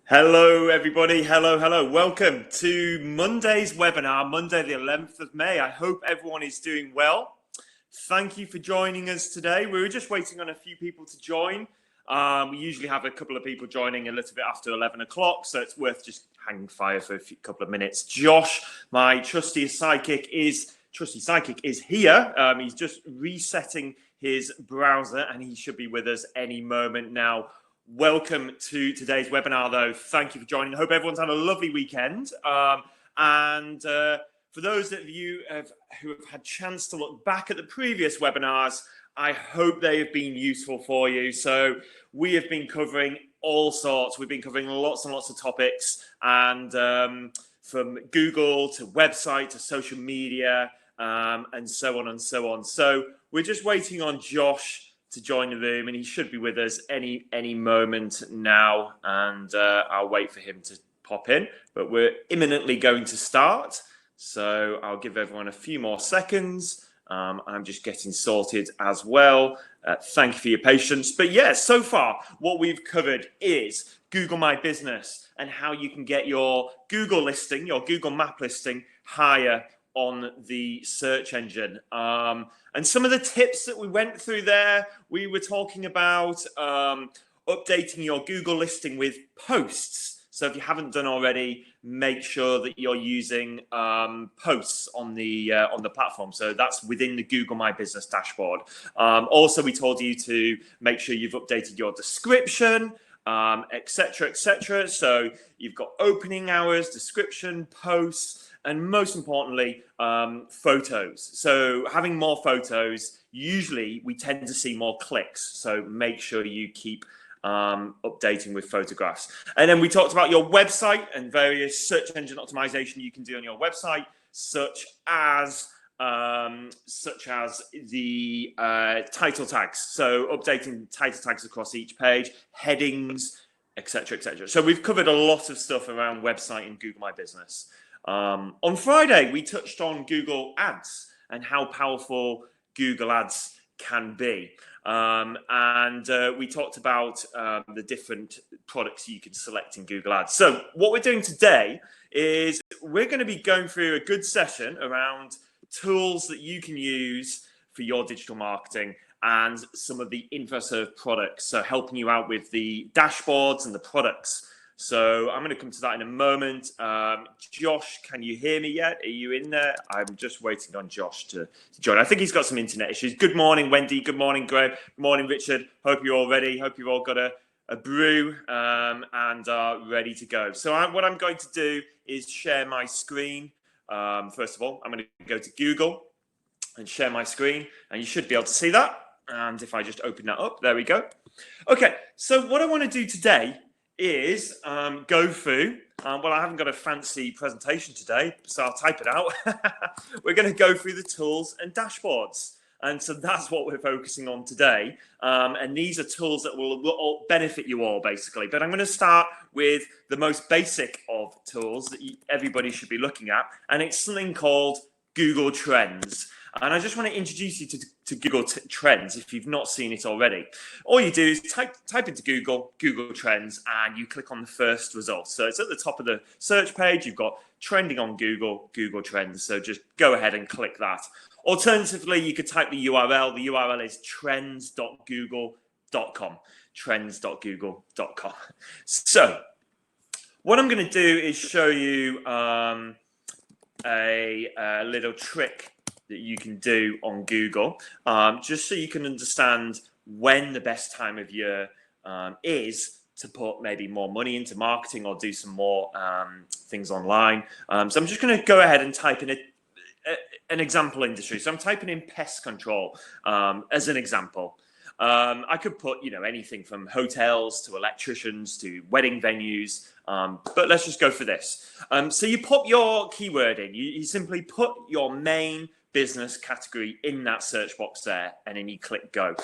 Hello, everybody. Hello. Welcome to Monday's webinar, Monday, the 11th of May. I hope everyone is doing well. Thank you for joining us today. We were just waiting on a few people to join. We usually have a couple of people joining a little bit after 11 o'clock, so it's worth just hanging fire for a couple of minutes. Josh, my trusty psychic, is here. He's just resetting his browser, and he should be with us any moment now. Welcome to today's webinar, though. Thank you for joining. I hope everyone's had a lovely weekend. For those of you who have had a chance to look back at the previous webinars, I hope they have been useful for you. So we have been covering all sorts. We've been covering lots and lots of topics, and from Google to website to social media, and so on and so on. So we're just waiting on Josh to join the room, and he should be with us any moment now, and I'll wait for him to pop in, but we're imminently going to start, so I'll give everyone a few more seconds. I'm just getting sorted as well. Thank you for your patience. But yeah, so far what we've covered is Google My Business and how you can get your Google listing, your Google map listing, higher on the search engine. And some of the tips that we went through there, we were talking about updating your Google listing with posts. So if you haven't done already, make sure that you're using posts on the platform. So that's within the Google My Business dashboard. Also, we told you to make sure you've updated your description, etc., etc. So you've got opening hours, description, posts, and most importantly, photos. So having more photos, usually we tend to see more clicks. So make sure you keep updating with photographs. And then we talked about your website and various search engine optimization you can do on your website, such as the title tags. So updating title tags across each page, headings, etc., etc. So we've covered a lot of stuff around website and Google My Business. On Friday, we touched on Google Ads and how powerful Google Ads can be. We talked about the different products you can select in Google Ads. So what we're doing today is we're going to be going through a good session around tools that you can use for your digital marketing and some of the InfoServe products. So helping you out with the dashboards and the products. So I'm going to come to that in a moment. Josh, can you hear me yet? Are you in there? I'm just waiting on Josh to join. I think he's got some internet issues. Good morning, Wendy. Good morning, Graham. Good morning, Richard. Hope you're all ready. Hope you've all got a brew and are ready to go. So what I'm going to do is share my screen. First of all, I'm going to go to Google and share my screen, and you should be able to see that. And if I just open that up, there we go. Okay, so what I want to do today is go through, well, I haven't got a fancy presentation today, so I'll type it out. We're going to go through the tools and dashboards. And so that's what we're focusing on today. And these are tools that will benefit you all, basically. But I'm going to start with the most basic of tools that everybody should be looking at. And it's something called Google Trends. And I just want to introduce you to Google Trends if you've not seen it already. All you do is type into Google Trends, and you click on the first result. So it's at the top of the search page. You've got trending on Google Trends. So just go ahead and click that. Alternatively, you could type the URL. The URL is trends.google.com. Trends.google.com. So what I'm going to do is show you a little trick that you can do on Google, just so you can understand when the best time of year is to put maybe more money into marketing or do some more things online. So I'm just going to go ahead and type in an example industry. So I'm typing in pest control as an example. I could put, anything from hotels to electricians to wedding venues, but let's just go for this. So you put your keyword in. You simply put your main business category in that search box there, and then you click go.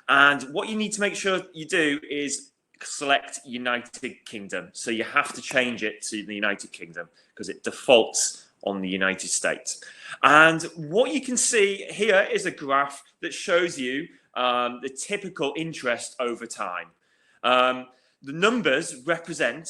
And what you need to make sure you do is select United Kingdom. So you have to change it to the United Kingdom because it defaults on the United States. And what you can see here is a graph that shows you the typical interest over time. The numbers represent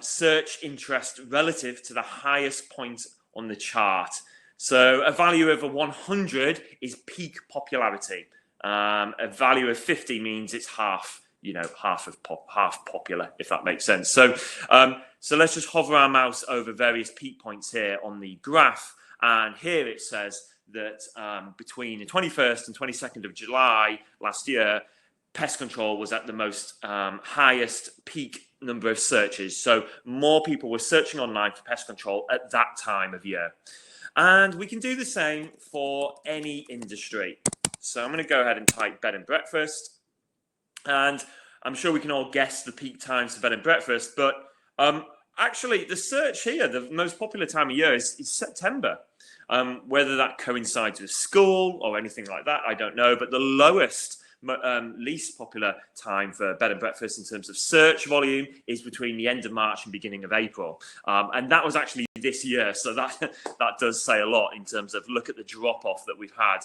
search interest relative to the highest point on the chart. So a value of 100 is peak popularity. A value of 50 means it's half, half popular, if that makes sense. So, so let's just hover our mouse over various peak points here on the graph. And here it says that between the 21st and 22nd of July last year, pest control was at the most highest peak number of searches. So more people were searching online for pest control at that time of year. And we can do the same for any industry. So I'm going to go ahead and type bed and breakfast. And I'm sure we can all guess the peak times for bed and breakfast. But actually, the search here, the most popular time of year is September. Whether that coincides with school or anything like that, I don't know. But the least popular time for bed and breakfast in terms of search volume is between the end of March and beginning of April. And that was actually this year. So that does say a lot in terms of look at the drop off that we've had.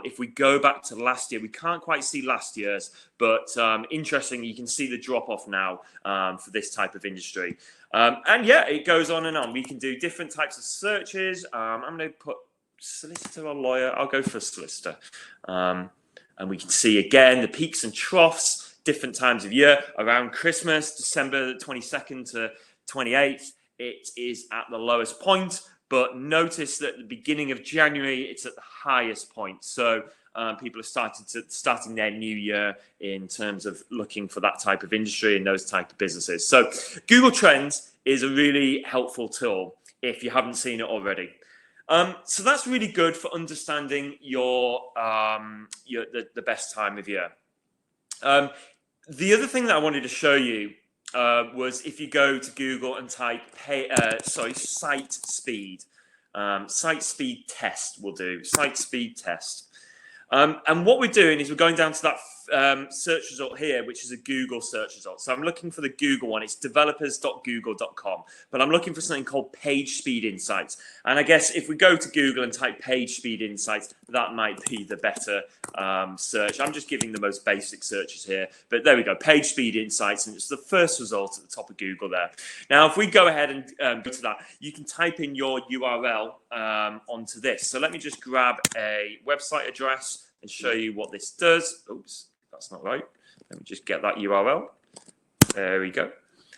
If we go back to last year, we can't quite see last year's, but interesting, you can see the drop off now for this type of industry. And yeah, it goes on and on. We can do different types of searches. I'm going to put solicitor or lawyer. I'll go for solicitor. And we can see again the peaks and troughs, different times of year. Around Christmas, December 22nd to 28th, it is at the lowest point. But notice that at the beginning of January, it's at the highest point. So people are starting their new year in terms of looking for that type of industry and those type of businesses. So Google Trends is a really helpful tool if you haven't seen it already. So that's really good for understanding the best time of year. The other thing that I wanted to show you was if you go to Google and type site speed. Site speed test will do. Site speed test. And what we're doing is we're going down to that search result here, which is a Google search result. So I'm looking for the Google one. It's developers.google.com. But I'm looking for something called page speed insights. And I guess if we go to Google and type page speed insights, that might be the better search. I'm just giving the most basic searches here. But there we go, page speed insights. And it's the first result at the top of Google there. Now, if we go ahead and go to that, you can type in your URL onto this. So let me just grab a website address and show you what this does. Oops, that's not right. Let me just get that URL. There we go.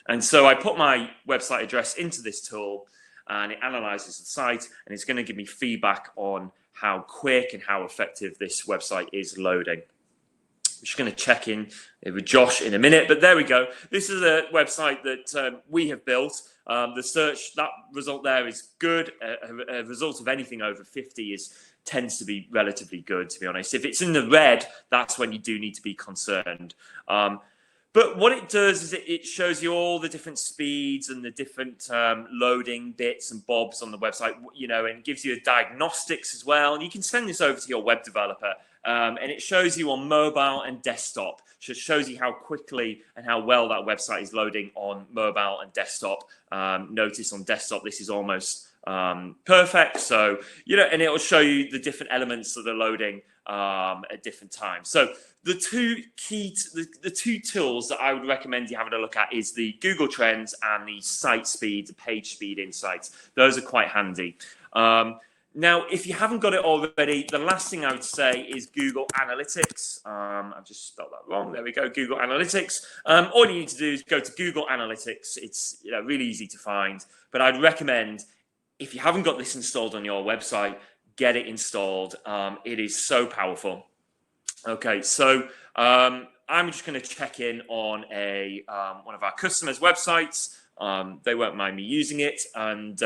And so I put my website address into this tool and it analyzes the site and it's going to give me feedback on how quick and how effective this website is loading. I'm just going to check in with Josh in a minute, but there we go. This is a website that we have built. The search, that result there is good. A result of anything over 50 tends to be relatively good, to be honest. If it's in the red, that's when you do need to be concerned. But what it does is it shows you all the different speeds and the different loading bits and bobs on the website, and gives you a diagnostics as well. And you can send this over to your web developer. And it shows you on mobile and desktop. So it shows you how quickly and how well that website is loading on mobile and desktop. Notice on desktop, this is almost perfect. So, and it will show you the different elements that are loading at different times. So the two tools that I would recommend you having a look at is the Google Trends and the site speed, the page speed insights. Those are quite handy. Now, if you haven't got it already, the last thing I would say is Google Analytics. I've just spelled that wrong. There we go, Google Analytics. All you need to do is go to Google Analytics. It's really easy to find. But I'd recommend, if you haven't got this installed on your website, get it installed. It is so powerful. Okay, so I'm just going to check in on one of our customers' websites. They won't mind me using it. And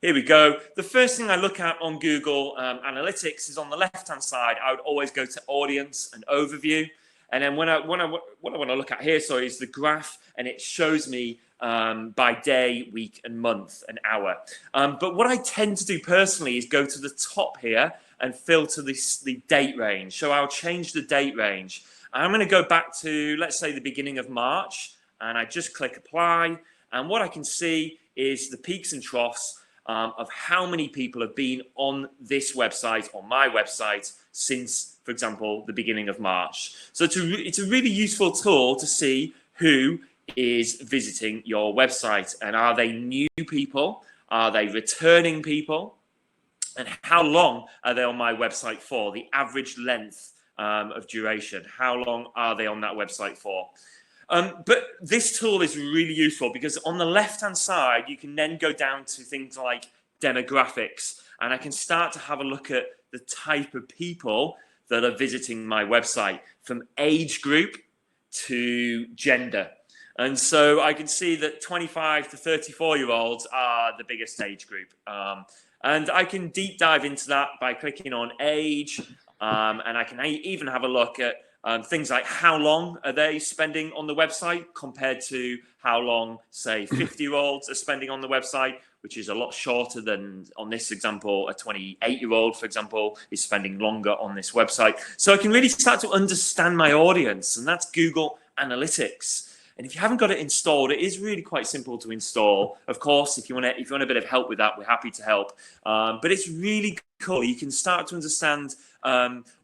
here we go. The first thing I look at on Google Analytics is on the left-hand side. I would always go to Audience and Overview. And then what I want to look at here, is the graph, and it shows me by day, week, and month, and hour. But what I tend to do personally is go to the top here and filter the date range. So I'll change the date range. I'm going to go back to, let's say, the beginning of March, and I just click Apply. And what I can see is the peaks and troughs of how many people have been on this website, on my website, since, for example, the beginning of March. So it's a really useful tool to see who is visiting your website, and are they new people? Are they returning people? And how long are they on my website for? The average length of duration. How long are they on that website for? But this tool is really useful because on the left-hand side, you can then go down to things like demographics, and I can start to have a look at the type of people that are visiting my website, from age group to gender. And so I can see that 25 to 34-year-olds are the biggest age group. And I can deep dive into that by clicking on age, and I can even have a look at things like how long are they spending on the website compared to how long, say, 50-year-olds are spending on the website, which is a lot shorter than, on this example, a 28-year-old, for example, is spending longer on this website. So I can really start to understand my audience, and that's Google Analytics. And if you haven't got it installed, it is really quite simple to install. Of course, if you want a bit of help with that, we're happy to help. But it's really cool. You can start to understand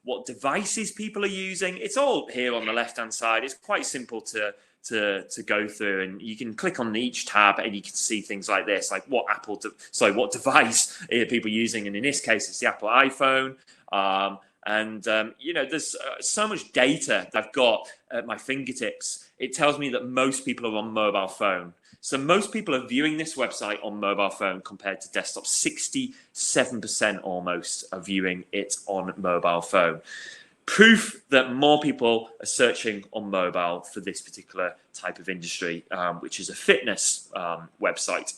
what devices people are using. It's all here on the left-hand side. It's quite simple to go through, and you can click on each tab and you can see things like this, like what device are people using? And in this case, it's the Apple iPhone. There's so much data that I've got at my fingertips. It tells me that most people are on mobile phone. So most people are viewing this website on mobile phone compared to desktop. 67% almost are viewing it on mobile phone. Proof that more people are searching on mobile for this particular type of industry, which is a fitness website.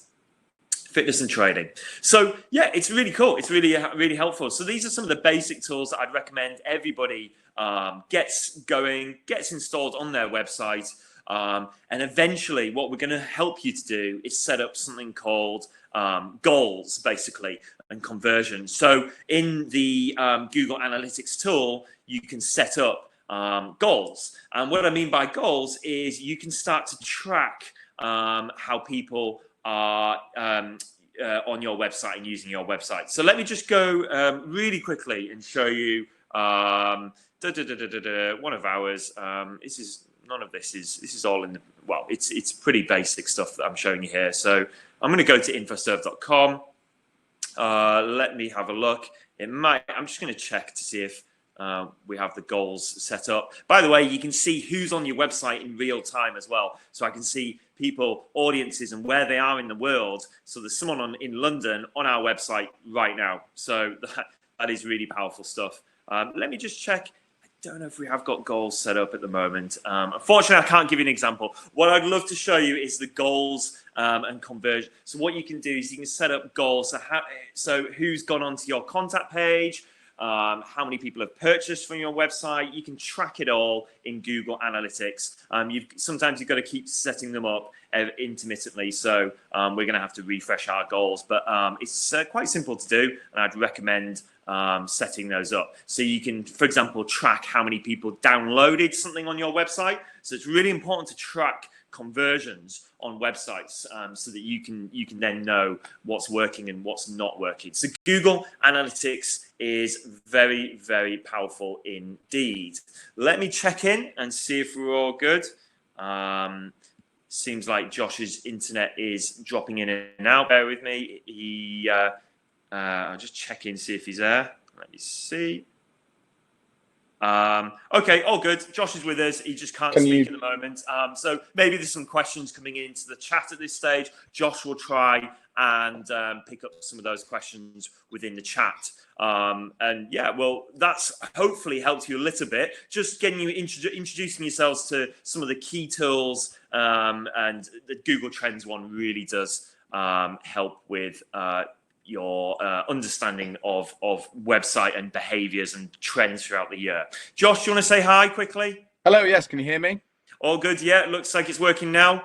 Fitness and trading. So yeah, it's really cool. It's really helpful. So these are some of the basic tools that I'd recommend everybody gets installed on their website. And eventually what we're going to help you to do is set up something called goals, basically, and conversion. So in the Google Analytics tool, you can set up goals. And what I mean by goals is you can start to track how people are on your website and using your website. So let me just go really quickly and show you one of ours. This is all in the, well, it's pretty basic stuff that I'm showing you here. So I'm going to go to infoserve.com. Let me have a look. I'm just going to check to see if we have the goals set up. By the way, you can see who's on your website in real time as well. So I can see people, audiences, and where they are in the world. So there's someone in London on our website right now. So that is really powerful stuff. Let me just check. I don't know if we have got goals set up at the moment. Unfortunately, I can't give you an example. What I'd love to show you is the goals and conversion. So what you can do is you can set up goals. So who's gone onto your contact page, how many people have purchased from your website. You can track it all in Google Analytics. Sometimes you've got to keep setting them up intermittently, so we're going to have to refresh our goals. But it's quite simple to do, and I'd recommend setting those up. So you can, for example, track how many people downloaded something on your website. So it's really important to track conversions on websites so that you can then know what's working and what's not working. So Google Analytics is very, very powerful indeed. Let me check in and see if we're all good. Seems like Josh's internet is dropping in and out. Bear with me. I'll just check in, see if he's there. Let me see. Okay, all good. Josh is with us. He just can't speak at the moment. So maybe there's some questions coming into the chat at this stage. Josh will try and pick up some of those questions within the chat. And yeah, well, that's hopefully helped you a little bit. Just getting you introducing yourselves to some of the key tools, and the Google Trends one really does help with your understanding of website and behaviors and trends throughout the year. Josh, do you want to say hi quickly? Hello, yes, can you hear me? All good, yeah, it looks like it's working now.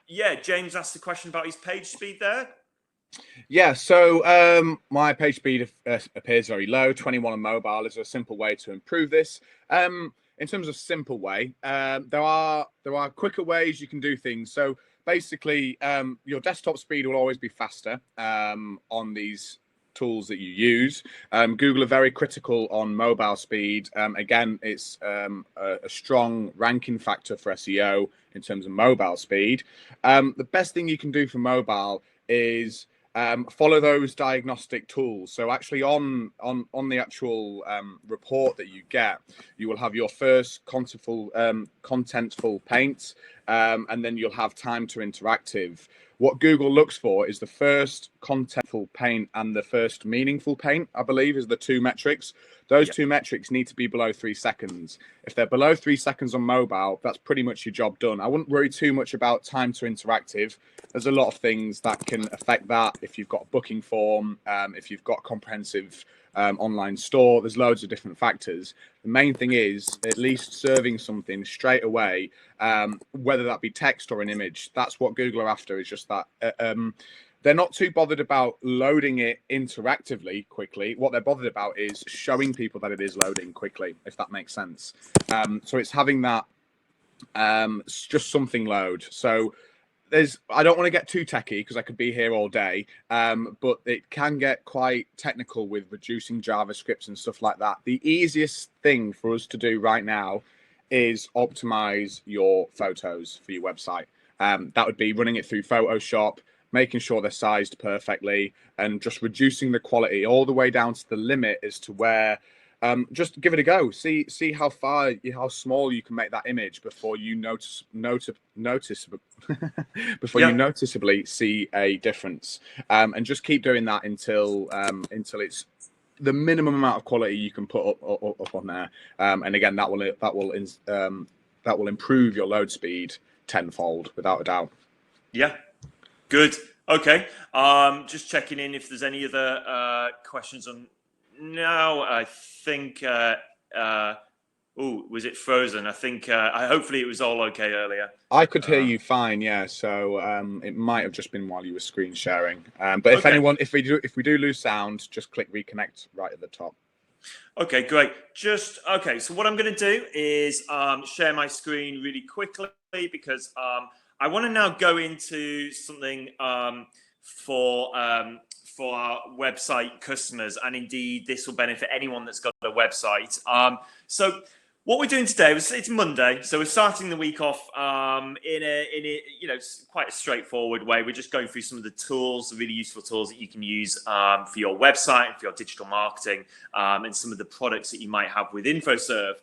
Yeah, James asked a question about his page speed there. Yeah, so my page speed appears very low. 21 on mobile. Is a simple way to improve this. In terms of simple way, there are quicker ways you can do things. So basically, your desktop speed will always be faster on these tools that you use. Google are very critical on mobile speed. Again, it's a strong ranking factor for SEO in terms of mobile speed. The best thing you can do for mobile is follow those diagnostic tools. So actually on the actual report that you get, you will have your first contentful paint, and then you'll have time to interactive. What Google looks for is the first contentful paint and the first meaningful paint, I believe, is the two metrics. Those two metrics need to be below 3 seconds. If they're below 3 seconds on mobile, that's pretty much your job done. I wouldn't worry too much about time to interactive. There's a lot of things that can affect that. If you've got a booking form, if you've got a comprehensive online store, there's loads of different factors. The main thing is at least serving something straight away, whether that be text or an image. That's what Google are after, is just that. They're not too bothered about loading it interactively quickly. What they're bothered about is showing people that it is loading quickly, if that makes sense. So it's having that just something load. So I don't want to get too techie because I could be here all day, but it can get quite technical with reducing JavaScripts and stuff like that. The easiest thing for us to do right now is optimize your photos for your website. That would be running it through Photoshop, making sure they're sized perfectly, and just reducing the quality all the way down to the limit as to where just give it a go. See how small you can make that image before you you noticeably see a difference, and just keep doing that until it's the minimum amount of quality you can put up on there. And again, that will improve your load speed tenfold, without a doubt. Yeah. Good. Okay. Just checking in if there's any other questions on. No, I think. Was it frozen? I think. Hopefully, it was all okay earlier. I could hear you fine. Yeah. So it might have just been while you were screen sharing. But if we do lose sound, just click reconnect right at the top. Okay, great. So what I'm going to do is share my screen really quickly because I want to now go into something for our website customers, and indeed this will benefit anyone that's got a website. So what we're doing today it's Monday, so we're starting the week off in a quite a straightforward way. We're just going through some of the tools, the really useful tools that you can use for your website and for your digital marketing, and some of the products that you might have with InfoServe.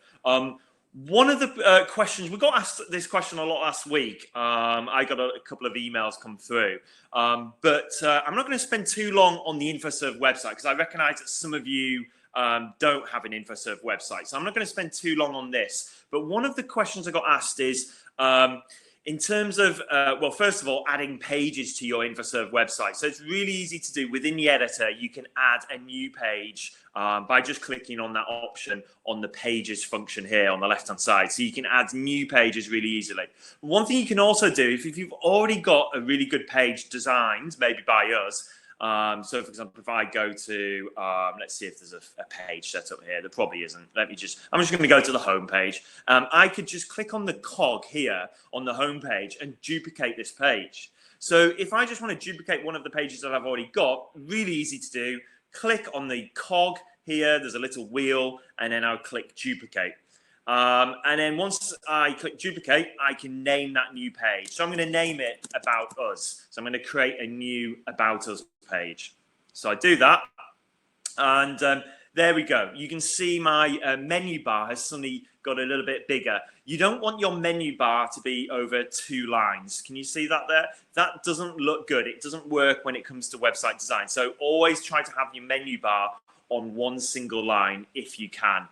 One of the questions, we got asked this question a lot last week. I got a couple of emails come through, but I'm not going to spend too long on the InfoServe website because I recognize that some of you don't have an InfoServe website. So I'm not going to spend too long on this. But one of the questions I got asked is, in terms of, first of all, adding pages to your InfoServe website. So it's really easy to do. Within the editor, you can add a new page by just clicking on that option on the pages function here on the left-hand side. So you can add new pages really easily. One thing you can also do, if you've already got a really good page designed, maybe by us, so for example, if I go to, let's see if there's a page set up here. There probably isn't. I'm just going to go to the home page. I could just click on the cog here on the home page and duplicate this page. So if I just want to duplicate one of the pages that I've already got, really easy to do. Click on the cog here. There's a little wheel, and then I'll click duplicate. And then once I click duplicate, I can name that new page. So I'm going to name it About Us. So I'm going to create a new About Us page. So I do that, and there we go. You can see my menu bar has suddenly got a little bit bigger. You don't want your menu bar to be over 2 lines. Can you see that there? That doesn't look good. It doesn't work when it comes to website design. So always try to have your menu bar on one single line if you can.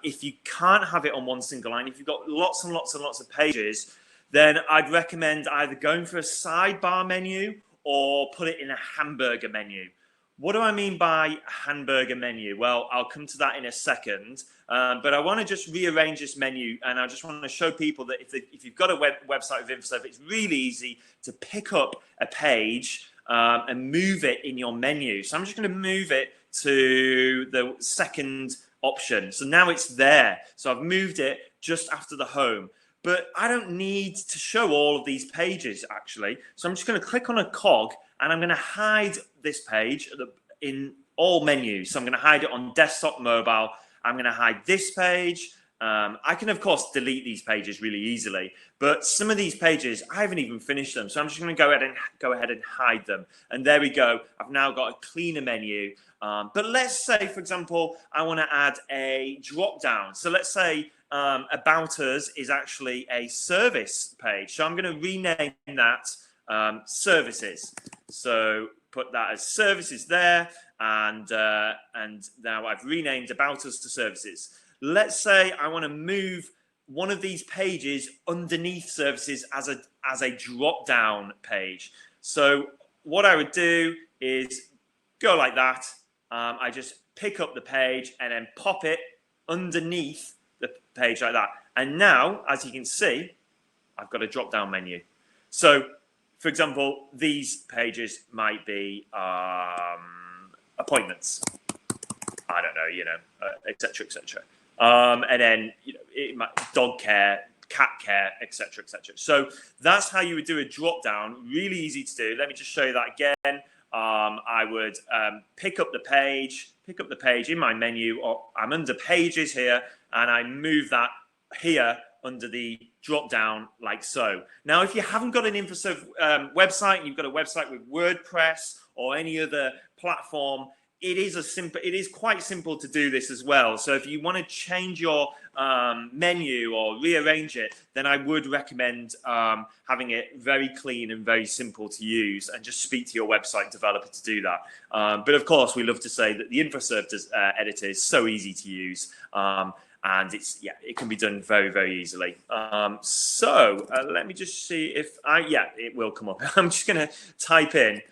If you can't have it on one single line, if you've got lots and lots and lots of pages, then I'd recommend either going for a sidebar menu or put it in a hamburger menu. What do I mean by hamburger menu? Well, I'll come to that in a second, but I want to just rearrange this menu, and I just want to show people that if you've got a website with InfoServe, it's really easy to pick up a page and move it in your menu. So I'm just going to move it to the second option. So now it's there. So I've moved it just after the home. But I don't need to show all of these pages, actually. So I'm just going to click on a cog, and I'm going to hide this page in all menus. So I'm going to hide it on desktop, mobile. I'm going to hide this page. I can, of course, delete these pages really easily, but some of these pages, I haven't even finished them. So I'm just going to go ahead and hide them. And there we go. I've now got a cleaner menu. But let's say, for example, I want to add a drop down. So let's say About Us is actually a service page. So I'm going to rename that Services. So put that as Services there. And now I've renamed About Us to Services. Let's say I want to move one of these pages underneath Services as a drop-down page. So what I would do is go like that. I just pick up the page and then pop it underneath the page like that. And now, as you can see, I've got a drop-down menu. So, for example, these pages might be appointments. I don't know, etc., etc. And then, it might, dog care, cat care, etc., etc. So that's how you would do a drop down. Really easy to do. Let me just show you that again. I would pick up the page in my menu, or I'm under Pages here, and I move that here under the drop down like so. Now, if you haven't got an InfoServe website, and you've got a website with WordPress or any other platform, it is quite simple to do this as well. So if you want to change your menu or rearrange it, then I would recommend having it very clean and very simple to use, and just speak to your website developer to do that. But of course, we love to say that the InfoServe editor is so easy to use. And it can be done very, very easily. So let me just see if it will come up. I'm just going to type in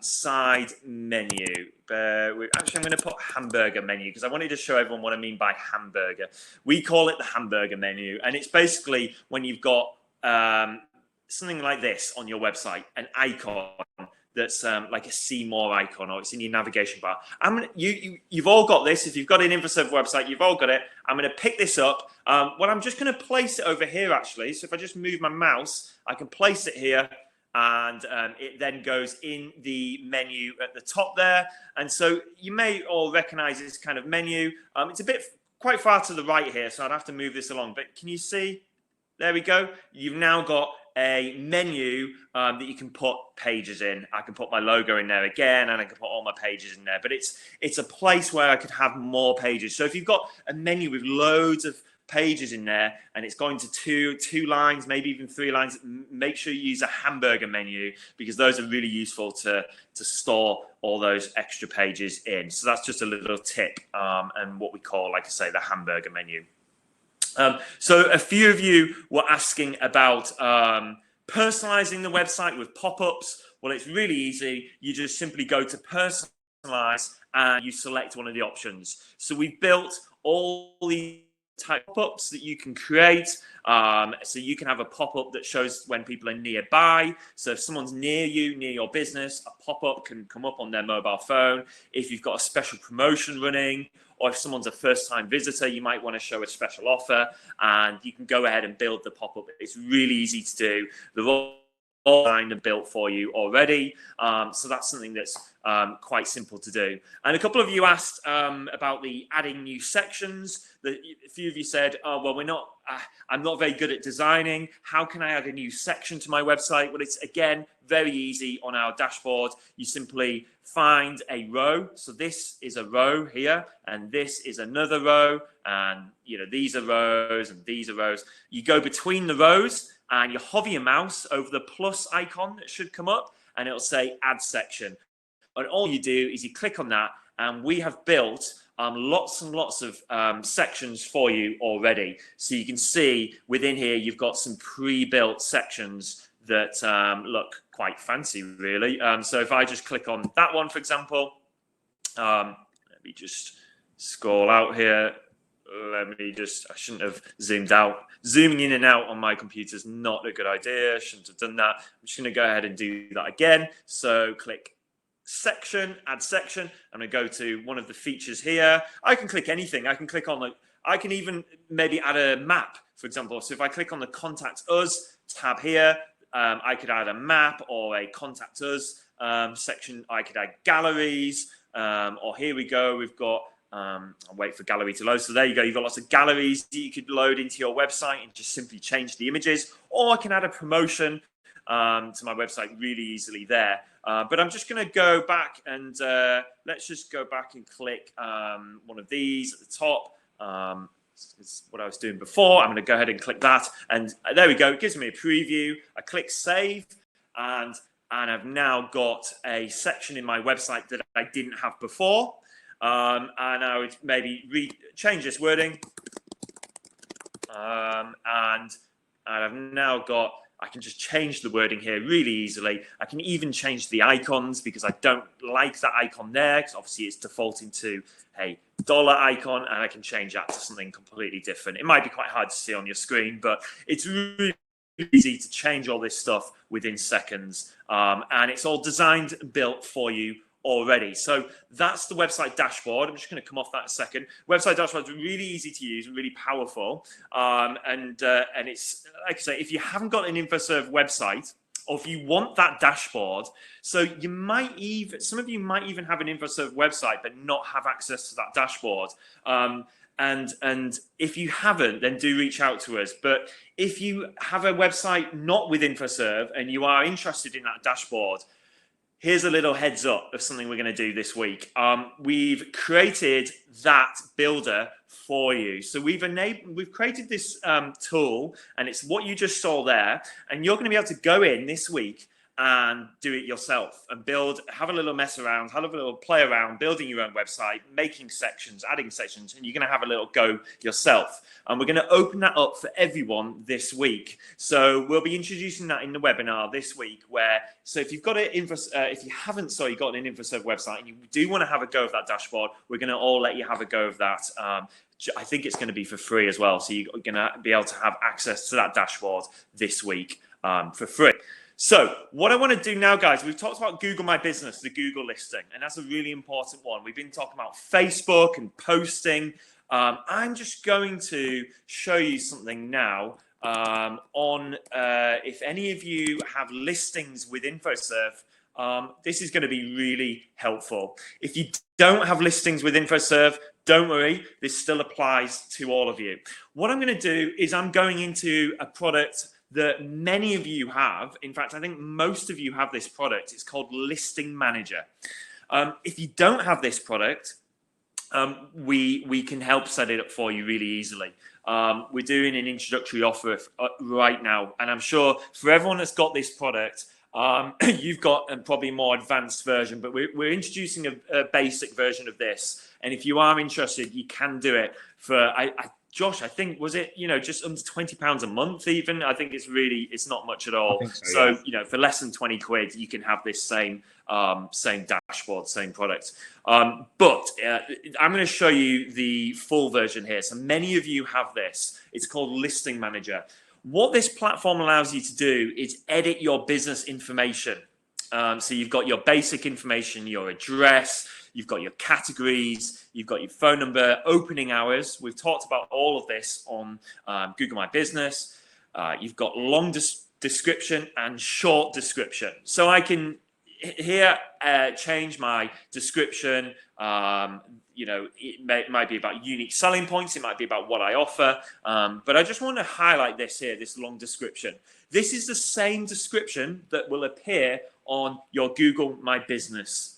side menu. Actually, I'm going to put hamburger menu because I wanted to show everyone what I mean by hamburger. We call it the hamburger menu, and it's basically when you've got something like this on your website, an icon that's like a see more icon, or it's in your navigation bar. You've all got this. If you've got an InfoServe website, you've all got it. I'm going to pick this up. Well, I'm just going to place it over here, actually. So if I just move my mouse, I can place it here. And it then goes in the menu at the top there. And so you may all recognize this kind of menu. It's quite far to the right here, so I'd have to move this along. But can you see? There we go. You've now got a menu that you can put pages in. I can put my logo in there again, and I can put all my pages in there. But it's a place where I could have more pages. So if you've got a menu with loads of pages in there, and it's going to two lines, maybe even 3 lines, make sure you use a hamburger menu, because those are really useful to store all those extra pages in. So that's just a little tip, and what we call, like I say, the hamburger menu. So a few of you were asking about personalizing the website with pop-ups. Well, it's really easy. You just simply go to personalize and you select one of the options. So we've built all these type pop-ups that you can create. So you can have a pop-up that shows when people are nearby. So if someone's near you, near your business, a pop-up can come up on their mobile phone. If you've got a special promotion running, or if someone's a first-time visitor, you might want to show a special offer, and you can go ahead and build the pop-up. It's really easy to do. They're all designed and built for you already. So that's something that's quite simple to do. And a couple of you asked about the adding new sections. A few of you said, oh, well, I'm not very good at designing. How can I add a new section to my website? Well, it's, again, very easy on our dashboard. You simply find a row. So this is a row here, and this is another row, and these are rows, and these are rows. You go between the rows, and you hover your mouse over the plus icon that should come up, and it'll say add section. And all you do is you click on that, and we have built lots and lots of sections for you already. So you can see within here, you've got some pre-built sections that look quite fancy, really. So if I just click on that one, for example, let me just scroll out here. I shouldn't have zoomed out. Zooming in and out on my computer is not a good idea. I shouldn't have done that. I'm just going to go ahead and do that again. So click section, add section. I'm going to go to one of the features here. I can click anything. I can even maybe add a map, for example. So if I click on the Contact Us tab here, I could add a map or a Contact Us section. I could add galleries. or here we go, we've got, I'll wait for gallery to load. So there you go. You've got lots of galleries that you could load into your website and just simply change the images, or I can add a promotion to my website really easily there. But I'm just going to go back and let's just go back and click one of these at the top. It's what I was doing before. I'm going to go ahead and click that, and there we go. It gives me a preview. I click save, and I've now got a section in my website that I didn't have before. And I would maybe change this wording, and I've now got, I can just change the wording here really easily. I can even change the icons because I don't like that icon there, because obviously it's defaulting to a dollar icon, and I can change that to something completely different. It might be quite hard to see on your screen, but it's really easy to change all this stuff within seconds. And it's all designed and built for you already. So that's the website dashboard. I'm just going to come off that in a second. Website dashboard is really easy to use and really powerful. And it's, like I say, if you haven't got an InfoServe website, or if you want that dashboard, so you might even, some of you might even have an InfoServe website but not have access to that dashboard. And if you haven't, then do reach out to us. But if you have a website not with InfoServe and you are interested in that dashboard, here's a little heads up of something we're going to do this week. We've created that builder for you. So we've created this tool, and it's what you just saw there. And you're going to be able to go in this week and do it yourself and have a little mess around, have a little play around, building your own website, making sections, adding sections, and you're going to have a little go yourself. And we're going to open that up for everyone this week. So we'll be introducing that in the webinar this week. So if you've got got an InfoServe website and you do want to have a go of that dashboard, we're going to all let you have a go of that. I think it's going to be for free as well. So you're going to be able to have access to that dashboard this week for free. So what I want to do now, guys, we've talked about Google My Business, the Google listing, and that's a really important one. We've been talking about Facebook and posting. I'm just going to show you something now if any of you have listings with InfoServe, this is going to be really helpful. If you don't have listings with InfoServe, don't worry, this still applies to all of you. What I'm going to do is I'm going into a product that many of you have. In fact, I think most of you have this product. It's called Listing Manager. If you don't have this product, we can help set it up for you really easily. We're doing an introductory offer right now, and I'm sure for everyone that's got this product, you've got a probably more advanced version, but we're introducing a basic version of this. And if you are interested, you can do it for, Josh, I think, was it, just under £20 a month even? I think it's not much at all. So, yeah. For less than 20 quid, you can have this same dashboard, same product. But I'm going to show you the full version here. So many of you have this. It's called Listing Manager. What this platform allows you to do is edit your business information. So you've got your basic information, your address, you've got your categories, you've got your phone number, opening hours. We've talked about all of this on Google My Business. You've got long description and short description. So I can here change my description. It might be about unique selling points. It might be about what I offer. But I just want to highlight this here, this long description. This is the same description that will appear on your Google My Business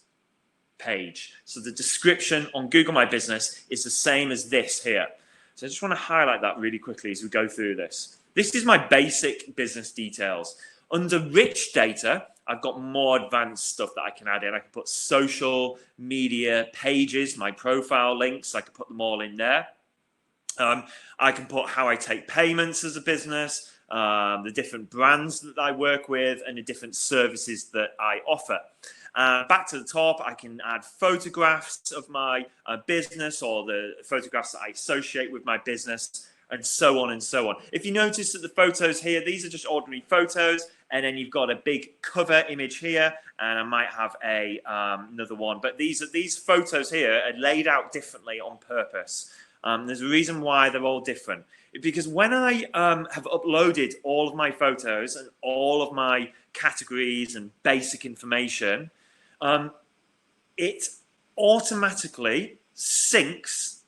page. So the description on Google My Business is the same as this here. So I just want to highlight that really quickly as we go through this. This is my basic business details. Under rich data, I've got more advanced stuff that I can add in. I can put social media pages, my profile links. I can put them all in there. I can put how I take payments as a business, the different brands that I work with, and the different services that I offer. Back to the top, I can add photographs of my business, or the photographs that I associate with my business, and so on and so on. If you notice that the photos here, these are just ordinary photos, and then you've got a big cover image here, and I might have another one. But these photos here are laid out differently on purpose. There's a reason why they're all different. Because when I have uploaded all of my photos and all of my categories and basic information, it automatically syncs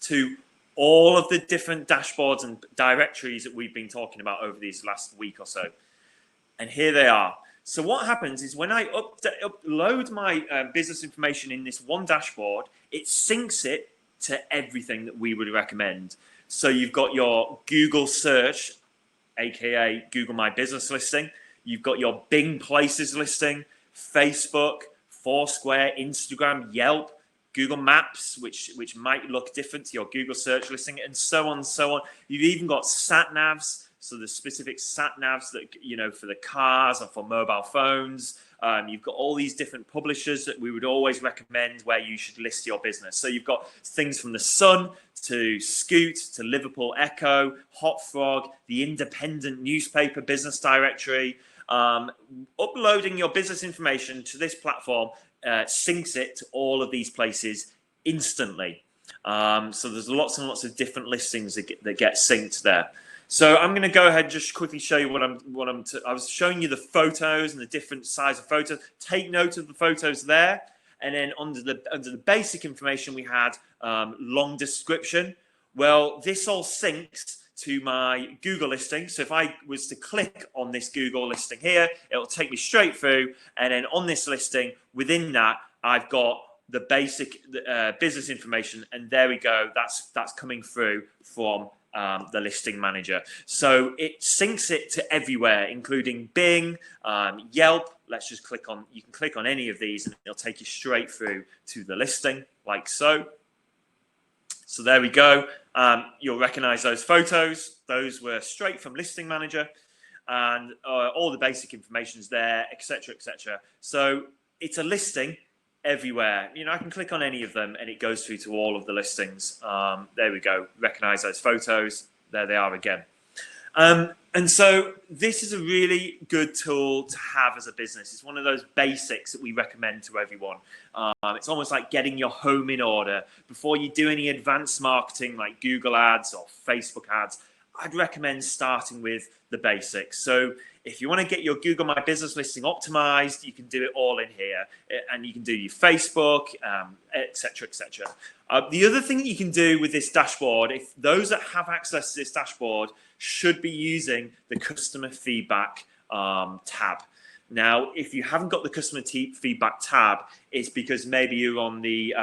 to all of the different dashboards and directories that we've been talking about over these last week or so. And here they are. So what happens is when I upload my business information in this one dashboard, it syncs it to everything that we would recommend. So you've got your Google search, aka Google My Business listing. You've got your Bing Places listing, Facebook, Foursquare, Instagram, Yelp, Google Maps, which might look different to your Google search listing, and so on and so on. You've even got sat navs. So the specific sat navs that, you know, for the cars or for mobile phones. You've got all these different publishers that we would always recommend where you should list your business. So you've got things from The Sun to Scoot to Liverpool Echo, Hot Frog, the Independent newspaper business directory. Uploading your business information to this platform syncs it to all of these places instantly. So there's lots and lots of different listings that get synced there. So I'm going to go ahead and just quickly show you I was showing you the photos and the different size of photos. Take note of the photos there. And then under the basic information, we had long description. Well, this all syncs to my Google listing. So if I was to click on this Google listing here, it'll take me straight through. And then on this listing, within that, I've got the basic business information. And there we go. That's coming through from the listing manager. So it syncs it to everywhere, including Bing, Yelp. Let's just you can click on any of these and it'll take you straight through to the listing, like so. So there we go. You'll recognize those photos. Those were straight from listing manager, and all the basic information is there, etc., etc. So it's a listing everywhere. You know, I can click on any of them and it goes through to all of the listings. There we go. Recognize those photos. There they are again. And so this is a really good tool to have as a business. It's one of those basics that we recommend to everyone. It's almost like getting your home in order. Before you do any advanced marketing like Google ads or Facebook ads, I'd recommend starting with the basics. So if you want to get your Google My Business listing optimized, you can do it all in here, and you can do your Facebook, etc., etc. The other thing that you can do with this dashboard, if those that have access to this dashboard should be using the customer feedback tab. Now, if you haven't got the customer feedback tab, it's because maybe you're on the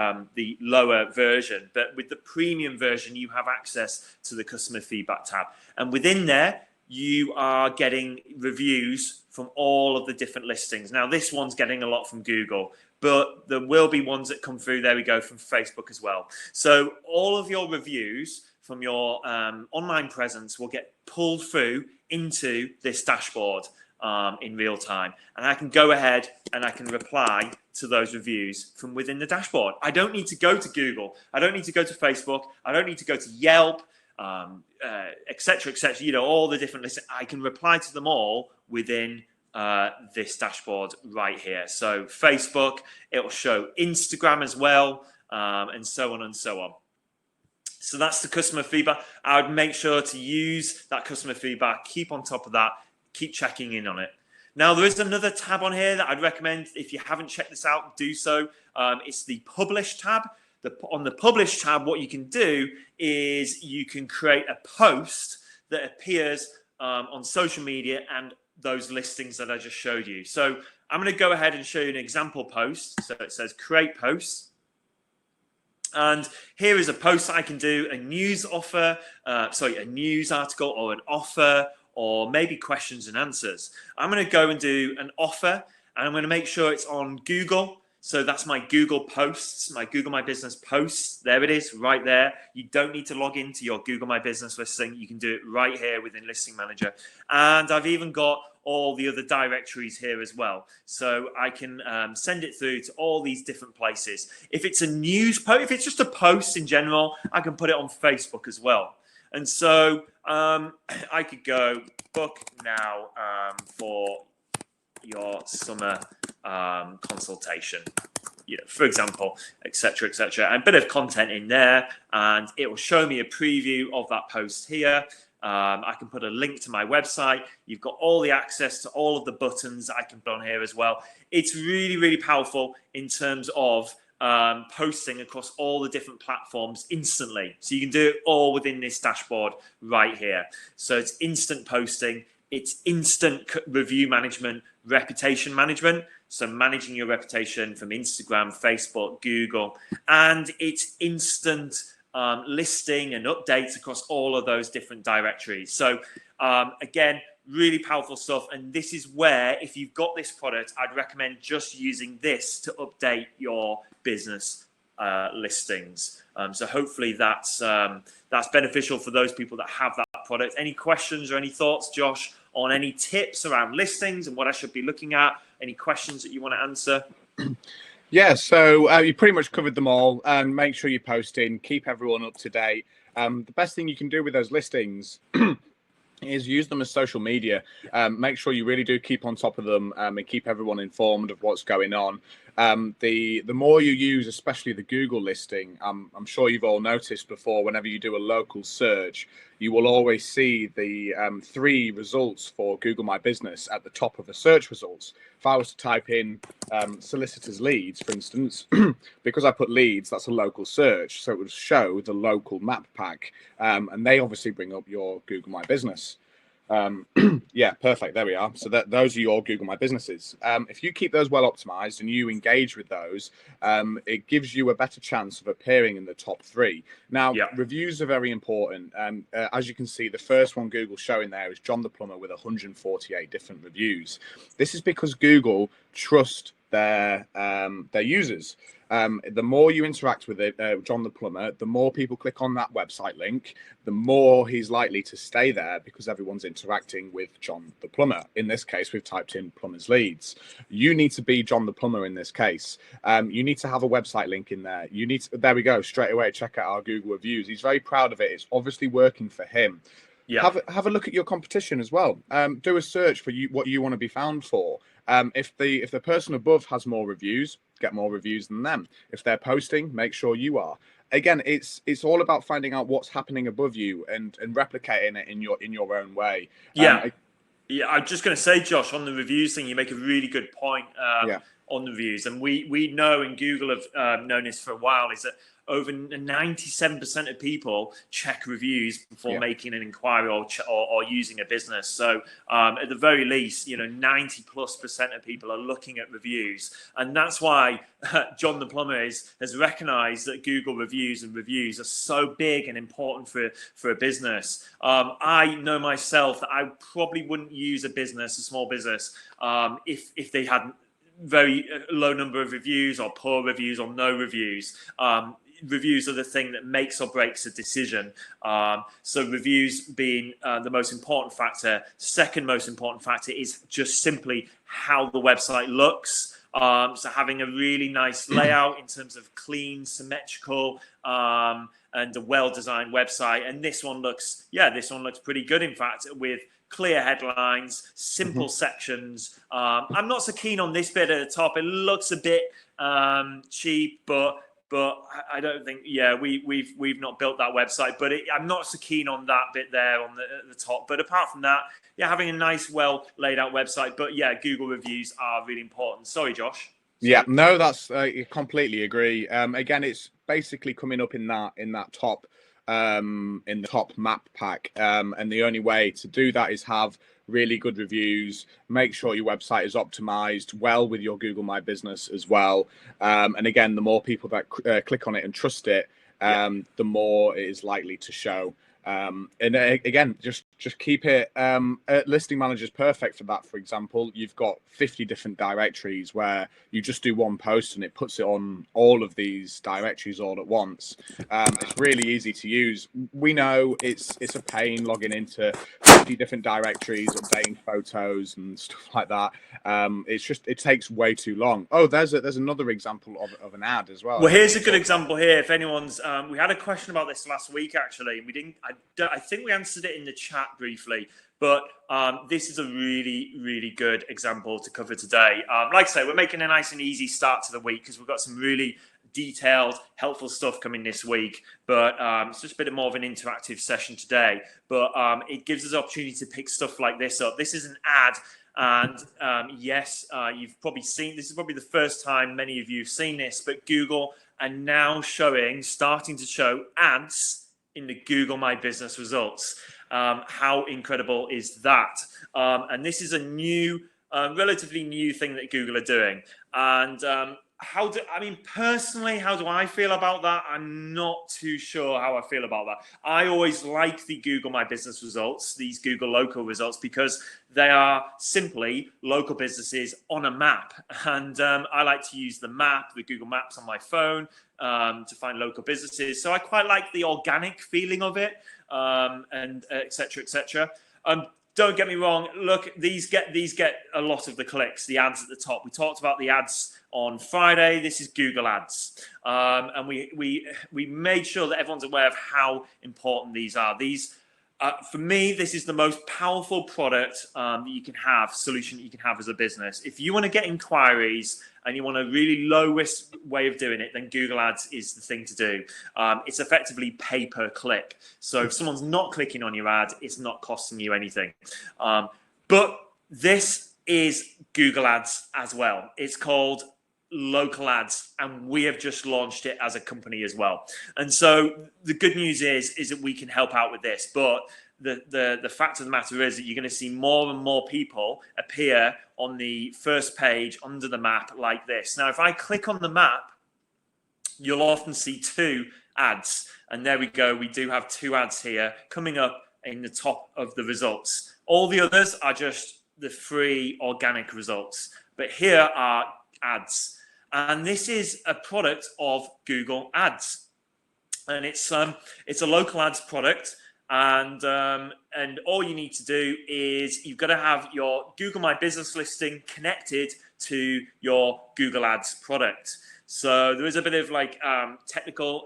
lower version. But with the premium version, you have access to the customer feedback tab. And within there, you are getting reviews from all of the different listings. Now, this one's getting a lot from Google, but there will be ones that come through, there we go, from Facebook as well. So all of your reviews from your online presence will get pulled through into this dashboard in real time. And I can go ahead and I can reply to those reviews from within the dashboard. I don't need to go to Google. I don't need to go to Facebook. I don't need to go to Yelp, etc., etc. You know, all the different lists. I can reply to them all within this dashboard right here. So Facebook, it will show Instagram as well, and so on and so on. So that's the customer feedback. I would make sure to use that customer feedback, keep on top of that, keep checking in on it. Now, there is another tab on here that I'd recommend, if you haven't checked this out, do so. It's the Publish tab. On the Publish tab, what you can do is you can create a post that appears on social media and those listings that I just showed you. So I'm going to go ahead and show you an example post. So it says Create Post. And here is a post that I can do, a news article or an offer, or maybe questions and answers. I'm going to go and do an offer, and I'm going to make sure it's on Google. So that's my Google posts, my Google My Business posts. There it is, right there. You don't need to log into your Google My Business listing. You can do it right here within Listing Manager. And I've even got all the other directories here as well. So I can send it through to all these different places. If it's a news post, if it's just a post in general, I can put it on Facebook as well. And so I could go book now for your summer consultation, you know, for example, etc., etc. And a bit of content in there, and it will show me a preview of that post here. I can put a link to my website. You've got all the access to all of the buttons that I can put on here as well. It's really, really powerful in terms of posting across all the different platforms instantly. So you can do it all within this dashboard right here. So it's instant posting, it's instant review management, reputation management. So managing your reputation from Instagram, Facebook, Google, and it's instant listing and updates across all of those different directories. So again, really powerful stuff. And this is where, if you've got this product, I'd recommend just using this to update your business listings. So hopefully that's beneficial for those people that have that product. Any questions or any thoughts, Josh, on any tips around listings and what I should be looking at? Any questions that you want to answer? Yeah, so you pretty much covered them all. And make sure you're posting, keep everyone up to date. The best thing you can do with those listings is use them as social media. Make sure you really do keep on top of them and keep everyone informed of what's going on. The more you use, especially the Google listing, I'm sure you've all noticed before, whenever you do a local search, you will always see the 3 results for Google My Business at the top of the search results. If I was to type in solicitors leads, for instance, because I put leads, that's a local search, so it would show the local map pack, and they obviously bring up your Google My Business. Yeah, perfect. There we are. So those are your Google My Businesses. If you keep those well optimized and you engage with those, it gives you a better chance of appearing in the top 3. Now, reviews are very important. As you can see, the first one Google's showing there is John the Plumber with 148 different reviews. This is because Google trust their users. The more you interact with it, John the Plumber, the more people click on that website link, the more he's likely to stay there because everyone's interacting with John the Plumber. In this case, we've typed in plumbers leads. You need to be John the Plumber in this case. You need to have a website link in there. You need to, there we go, straight away, check out our Google reviews. He's very proud of it. It's obviously working for him. Yeah. Have a look at your competition as well. Do a search for what you want to be found for. If the person above has more reviews, get more reviews than them. If they're posting, make sure you are. Again, it's all about finding out what's happening above you and replicating it in your own way. Yeah, I'm just going to say, Josh, on the reviews thing, you make a really good point on the reviews, and we know, and Google have known this for a while, is that over 97% of people check reviews before making an inquiry or using a business. So at the very least, 90+% of people are looking at reviews. And that's why John the Plumber has recognized that Google reviews are so big and important for a business. I know myself that I probably wouldn't use a small business, if they had very low number of reviews or poor reviews or no reviews. Reviews are the thing that makes or breaks a decision. So reviews being the most important factor. Second most important factor is just simply how the website looks. So having a really nice layout in terms of clean, symmetrical, and a well-designed website. And this one looks pretty good, in fact, with clear headlines, simple sections. I'm not so keen on this bit at the top. It looks a bit cheap, but I don't think, we've not built that website, but I'm not so keen on that bit there at the top. But apart from that, having a nice, well laid out website. But Google reviews are really important. Sorry, Josh. Yeah, no, that's I completely agree. Again, it's basically coming up in that top in the top map pack, and the only way to do that is have really good reviews. Make sure your website is optimized well with your Google My Business as well. And again, the more people that click on it and trust it, the more it is likely to show. And again, just keep it. Listing Manager is perfect for that. For example, you've got 50 different directories where you just do one post and it puts it on all of these directories all at once. It's really easy to use. We know it's a pain logging into 50 different directories, updating photos and stuff like that. It takes way too long. Oh, there's another example of an ad as well. Well, here's a good example here. If anyone's, we had a question about this last week actually. We didn't. I think we answered it in the chat briefly, but this is a really, really good example to cover today. Like I say, we're making a nice and easy start to the week because we've got some really detailed, helpful stuff coming this week. But it's just a bit more of an interactive session today. But it gives us the opportunity to pick stuff like this up. This is an ad. And yes, you've probably seen, this is probably the first time many of you have seen this, but Google are now starting to show ads in the Google My Business results. How incredible is that? And this is a new, relatively new thing that Google are doing. And personally, how do I feel about that? I'm not too sure how I feel about that. I always like the Google My Business results, these Google local results, because they are simply local businesses on a map. And I like to use the map, the Google Maps on my phone to find local businesses. So I quite like the organic feeling of it, and et cetera, et cetera. Don't get me wrong. Look, these get a lot of the clicks, the ads at the top. We talked about the ads on Friday. This is Google Ads, and we made sure that everyone's aware of how important these are. These, for me, this is the most powerful product that you can have, solution that you can have as a business. If you want to get inquiries and you want a really low risk way of doing it, then Google Ads is the thing to do. It's effectively pay per click. So if someone's not clicking on your ad, it's not costing you anything. But this is Google Ads as well. It's called local ads, and we have just launched it as a company as well. And so the good news is that we can help out with this. But the fact of the matter is that you're going to see more and more people appear on the first page under the map like this. Now, if I click on the map, you'll often see two ads. And there we go. We do have two ads here coming up in the top of the results. All the others are just the free organic results. But here are ads. And this is a product of Google Ads. And it's a local ads product. And all you need to do is you've got to have your Google My Business listing connected to your Google Ads product. So there is a bit of like technical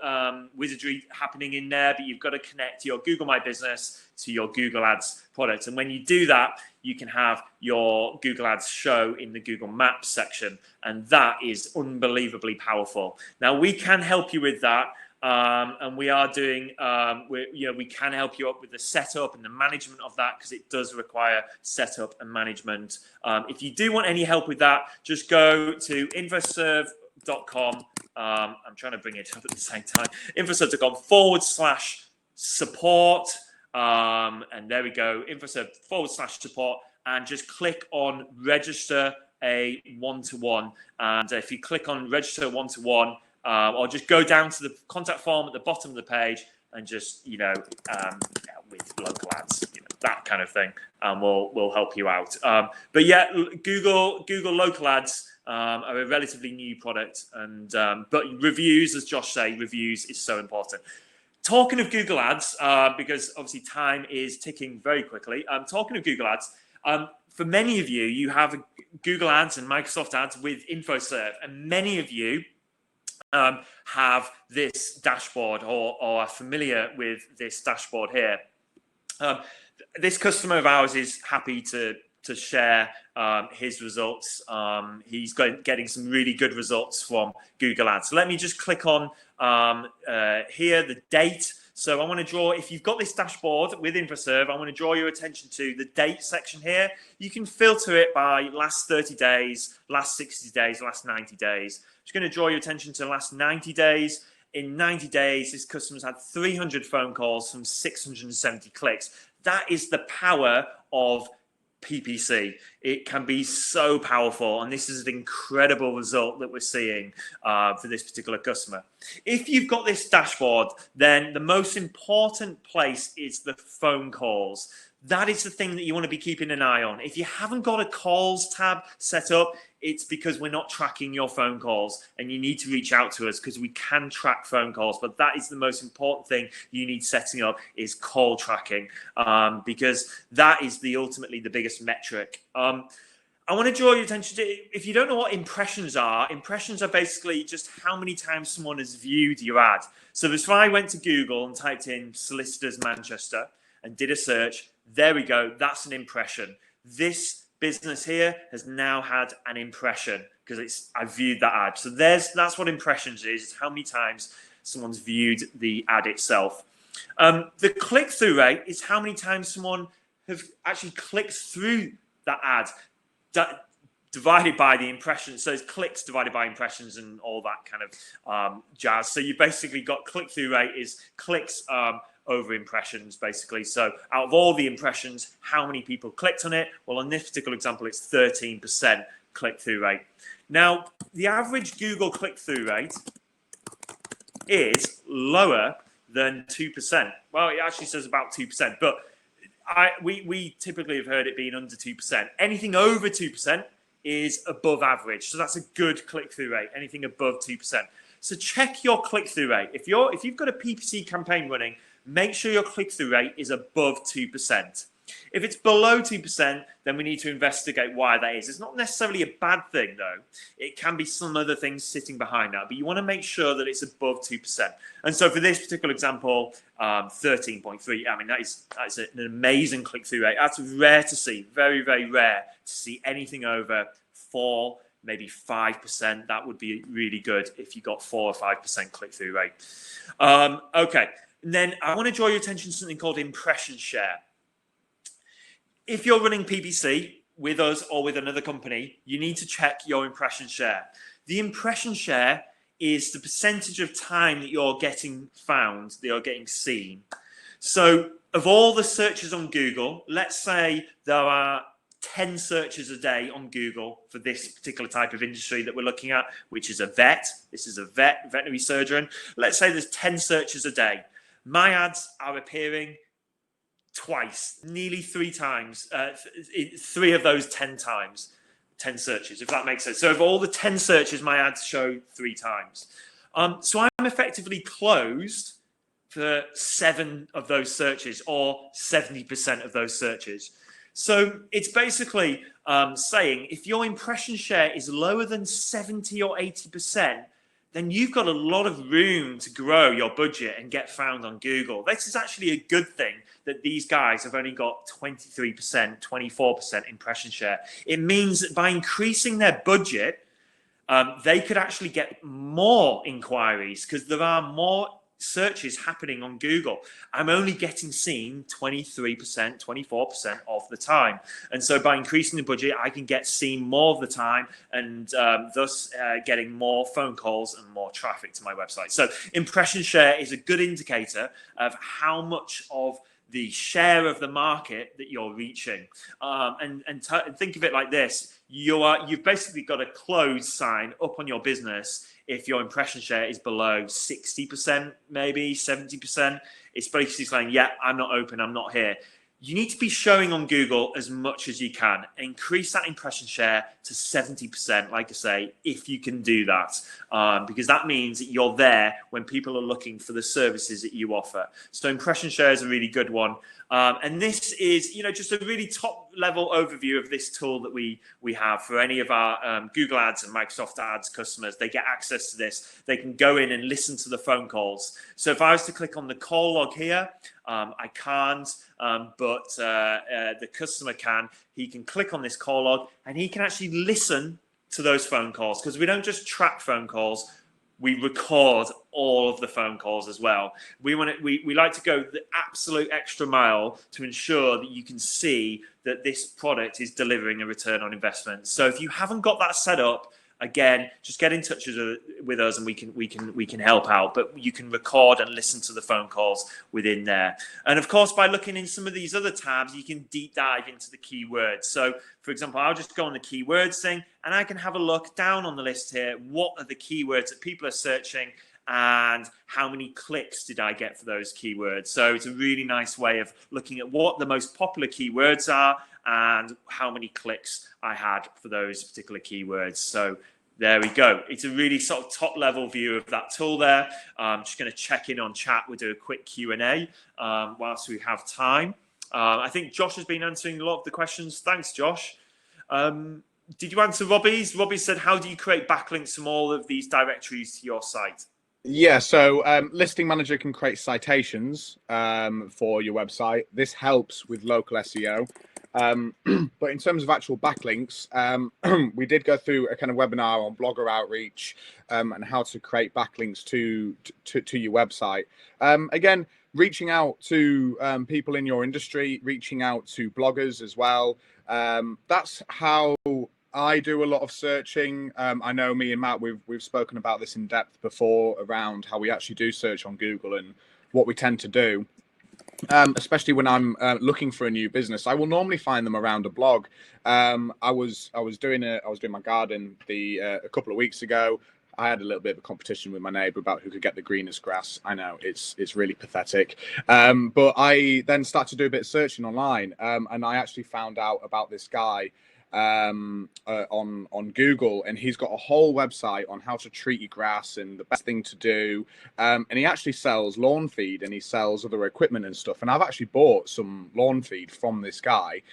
wizardry happening in there, but you've got to connect your Google My Business to your Google Ads product. And when you do that, you can have your Google Ads show in the Google Maps section. And that is unbelievably powerful. Now, we can help you with that. And we are doing, we can help you up with the setup and the management of that, because it does require setup and management. If you do want any help with that, just go to infoserve.com. I'm trying to bring it up at the same time. infoserve.com/support. And there we go. infoserve.com/support. And just click on register a one-to-one. And if you click on register one-to-one, or just go down to the contact form at the bottom of the page and just, with local ads, that kind of thing, and we'll help you out. But yeah, Google local ads are a relatively new product, and but reviews, as Josh say, reviews is so important. Talking of Google Ads, because obviously time is ticking very quickly. Talking of Google Ads, for many of you, you have Google Ads and Microsoft Ads with InfoServe, and many of you have this dashboard or are familiar with this dashboard here. This customer of ours is happy to share his results. He's getting some really good results from Google Ads. So let me just click on here, the date. So I want to draw, if you've got this dashboard with InfoServe, I want to draw your attention to the date section here. You can filter it by last 30 days, last 60 days, last 90 days. Just going to draw your attention to the last 90 days. In 90 days, this customer's had 300 phone calls from 670 clicks. That is the power of PPC. It can be so powerful, and this is an incredible result that we're seeing for this particular customer. If you've got this dashboard, then the most important place is the phone calls. That is the thing that you want to be keeping an eye on. If you haven't got a calls tab set up, it's because we're not tracking your phone calls, and you need to reach out to us because we can track phone calls. But that is the most important thing you need setting up, is call tracking, because that is ultimately the biggest metric. I want to draw your attention to, if you don't know what impressions are basically just how many times someone has viewed your ad. So if I went to Google and typed in solicitors Manchester and did a search, there we go. That's an impression. This business here has now had an impression because I viewed that ad. So that's what impressions is, how many times someone's viewed the ad itself. The click-through rate is how many times someone have actually clicked through that ad, divided by the impressions. So it's clicks divided by impressions and all that kind of jazz. So you basically got click-through rate is clicks over impressions, basically. So out of all the impressions, how many people clicked on it? Well, on this particular example, it's 13% click-through rate. Now, the average Google click-through rate is lower than 2%. Well, it actually says about 2%, but we typically have heard it being under 2%. Anything over 2% is above average. So that's a good click-through rate, anything above 2%. So check your click-through rate. If you've got a PPC campaign running, make sure your click-through rate is above 2%. If it's below 2%, then we need to investigate why that is. It's not necessarily a bad thing, though. It can be some other things sitting behind that, but you want to make sure that it's above 2%. And so for this particular example, 13.3, I mean, that's an amazing click-through rate. That's rare to see, very, very rare to see anything over 4, maybe 5%. That would be really good if you got 4 or 5% click-through rate. Okay, and then I want to draw your attention to something called impression share. If you're running PPC with us or with another company, you need to check your impression share. The impression share is the percentage of time that you're getting found, that you're getting seen. So of all the searches on Google, let's say there are 10 searches a day on Google for this particular type of industry that we're looking at, which is a vet. This is a veterinary surgeon. Let's say there's 10 searches a day. My ads are appearing twice, nearly 3 times, 3 of those 10 times, 10 searches, if that makes sense. So of all the 10 searches, my ads show 3 times. So I'm effectively closed for 7 of those searches, or 70% of those searches. So it's basically saying if your impression share is lower than 70 or 80%, then you've got a lot of room to grow your budget and get found on Google. This is actually a good thing that these guys have only got 23%, 24% impression share. It means that by increasing their budget, they could actually get more inquiries because there are more searches happening on Google. I'm only getting seen 23%, 24% of the time. And so by increasing the budget, I can get seen more of the time and thus getting more phone calls and more traffic to my website. So impression share is a good indicator of how much of the share of the market that you're reaching. And think of it like this. You've basically got a close sign up on your business if your impression share is below 60%, maybe 70%. It's basically saying, yeah, I'm not open, I'm not here. You need to be showing on Google as much as you can. Increase that impression share to 70%, like I say, if you can do that, because that means that you're there when people are looking for the services that you offer. So impression share is a really good one. And this is, just a really top level overview of this tool that we have for any of our Google Ads and Microsoft Ads customers. They get access to this. They can go in and listen to the phone calls. So if I was to click on the call log here, I can't, but the customer can. He can click on this call log and he can actually listen to those phone calls, because we don't just track phone calls. We record all of the phone calls as well. We like to go the absolute extra mile to ensure that you can see that this product is delivering a return on investment. So if you haven't got that set up, again, just get in touch with us and we can help out. But you can record and listen to the phone calls within there. And of course, by looking in some of these other tabs, you can deep dive into the keywords. So for example, I'll just go on the keywords thing and I can have a look down on the list here. What are the keywords that people are searching and how many clicks did I get for those keywords? So it's a really nice way of looking at what the most popular keywords are and how many clicks I had for those particular keywords. So there we go. It's a really sort of top level view of that tool there. I'm just going to check in on chat. We'll do a quick Q&A whilst we have time. I think Josh has been answering a lot of the questions. Thanks, Josh. Did you answer Robbie's? Robbie said, how do you create backlinks from all of these directories to your site? Yeah, so Listing Manager can create citations for your website. This helps with local SEO. But in terms of actual backlinks, we did go through a kind of webinar on blogger outreach and how to create backlinks to your website. Again, reaching out to people in your industry, reaching out to bloggers as well. That's how I do a lot of searching. I know me and Matt, we've spoken about this in depth before around how we actually do search on Google and what we tend to do. Especially when I'm looking for a new business, I will normally find them around a blog. I was doing my garden a couple of weeks ago. I had a little bit of a competition with my neighbour about who could get the greenest grass. I know it's really pathetic, but I then started to do a bit of searching online, and I actually found out about this guy on Google, and he's got a whole website on how to treat your grass and the best thing to do. And he actually sells lawn feed and he sells other equipment and stuff. And I've actually bought some lawn feed from this guy